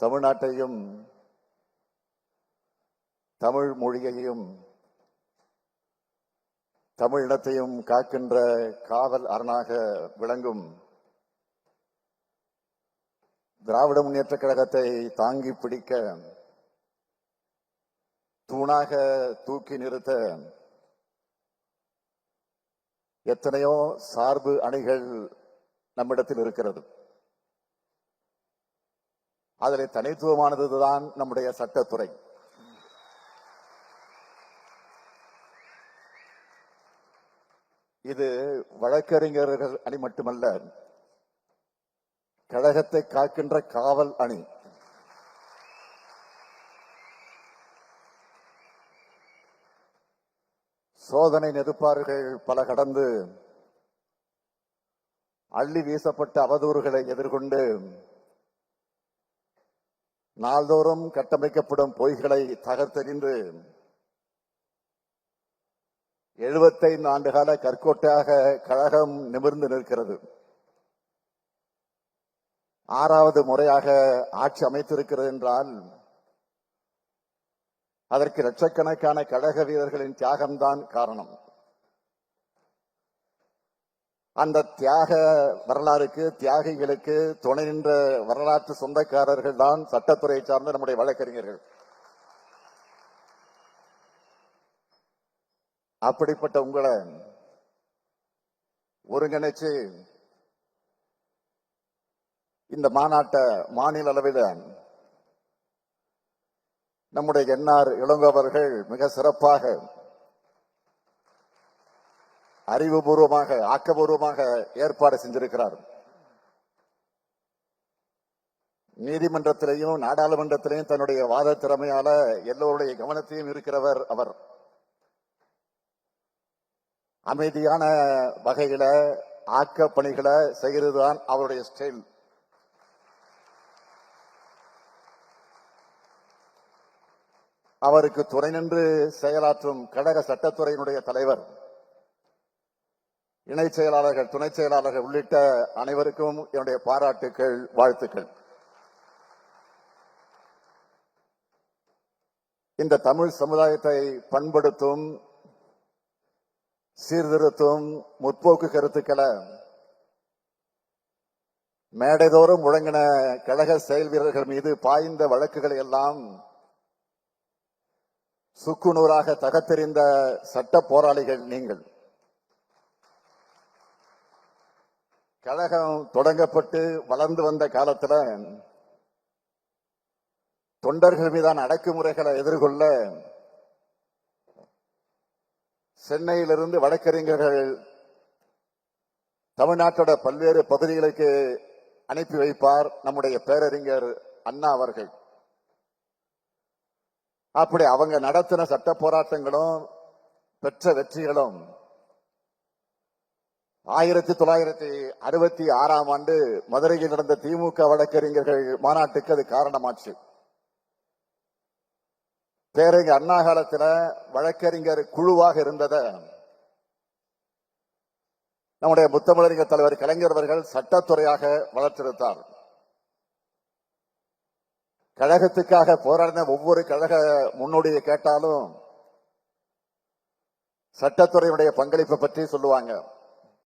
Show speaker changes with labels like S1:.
S1: தமிழ்நாட்டையும் தமிழ் மொழியையும் தமிழினத்தையும் காக்கின்ற காவல் அரணாக விளங்கும் திராவிட முன்னேற்ற கழகத்தை தாங்கி பிடிக்க தூணாக தூக்கி நிறுத்த எத்தனையோ சார்பு அணிகள் நம்மிடத்தில் இருக்கிறது. அதில் தனித்துவமானதுதான் நம்முடைய சட்டத்துறை. இது வழக்கறிஞர்கள் அணி மட்டுமல்ல, கழகத்தை காக்கின்ற காவல் அணி. சோதனை நெருப்பார்கள் பல கடந்து அள்ளி வீசப்பட்ட அவதூறுகளை எதிர்கொண்டு நாள்தோறும் கட்டமைக்கப்படும் பொய்களை தகர்த்தெறிந்து 75 ஆண்டுகால கற்கோட்டையாக கழகம் நிமிர்ந்து நிற்கிறது. 6வது முறையாக ஆட்சி அமைத்திருக்கிறது என்றால் அதற்கு லட்சக்கணக்கான கழக வீரர்களின் தியாகம்தான் காரணம். அந்த தியாக வரலாறுக்கு, தியாகிகளுக்கு துணை நின்ற வரலாற்று சொந்தக்காரர்கள் தான் சட்டத்துறையை சார்ந்த நம்முடைய வழக்கறிஞர்கள். அப்படிப்பட்ட உங்களை ஒருங்கிணைச்சு இந்த மாநாட்டை மாநில அளவில் நம்முடைய என்ஆர் இளங்கோ அவர்கள் மிக சிறப்பாக, அறிவுபூர்வமாக, ஆக்கபூர்வமாக ஏற்பாடு செஞ்சிருக்கிறார். நீதிமன்றத்திலையும் நாடாளுமன்றத்திலையும் தன்னுடைய வாத திறமையால எல்லோருடைய கவனத்தையும் இருக்கிறவர் அவர். அமைதியான வகையில ஆக்க பணிகளை செய்கிறதுதான் அவருடைய ஸ்டைல். அவருக்கு துணை நின்று செயலாற்றும் கழக சட்டத்துறையினுடைய தலைவர், இணை செயலாளர்கள், துணை செயலாளர்கள் உள்ளிட்ட அனைவருக்கும் என்னுடைய பாராட்டுக்கள், வாழ்த்துக்கள். இந்த தமிழ் சமுதாயத்தை பண்படுத்தும், சீர்திருத்தும் முற்போக்கு கருத்துக்களை மேடைதோறும் முழங்கின கழக செயல் வீரர்கள் மீது பாய்ந்த வழக்குகளை எல்லாம் சுக்குநூறாக தகர்த்தெறிந்த சட்ட போராளிகள் நீங்கள். கழகம் தொடங்கப்பட்டு வளர்ந்து வந்த காலத்துல தொண்டர்கள் மீதான அடக்குமுறைகளை எதிர்கொள்ள சென்னையிலிருந்து வழக்கறிஞர்கள் தமிழ்நாட்டோட பல்வேறு பகுதிகளுக்கு அனுப்பி வைப்பார் நம்முடைய பேரறிஞர் அண்ணா அவர்கள். அப்படி அவங்க நடத்தின சட்ட போராட்டங்களும் பெற்ற வெற்றிகளும் 1966ஆம் ஆண்டு மதுரையில் நடந்த திமுக வழக்கறிஞர்கள் மாநாட்டுக்கு அது காரணமாச்சு. பேரறிஞர் அண்ணா காலத்தில் வழக்கறிஞர் குழுவாக இருந்தத நம்முடைய முத்தமிழறிஞர் தலைவர் கலைஞர் அவர்கள் சட்டத்துறையாக வளர்த்தெடுத்தார். கழகத்துக்காக போராடின ஒவ்வொரு கழக முன்னோடியை கேட்டாலும் சட்டத்துறையுடைய பங்களிப்பை பற்றி சொல்லுவாங்க.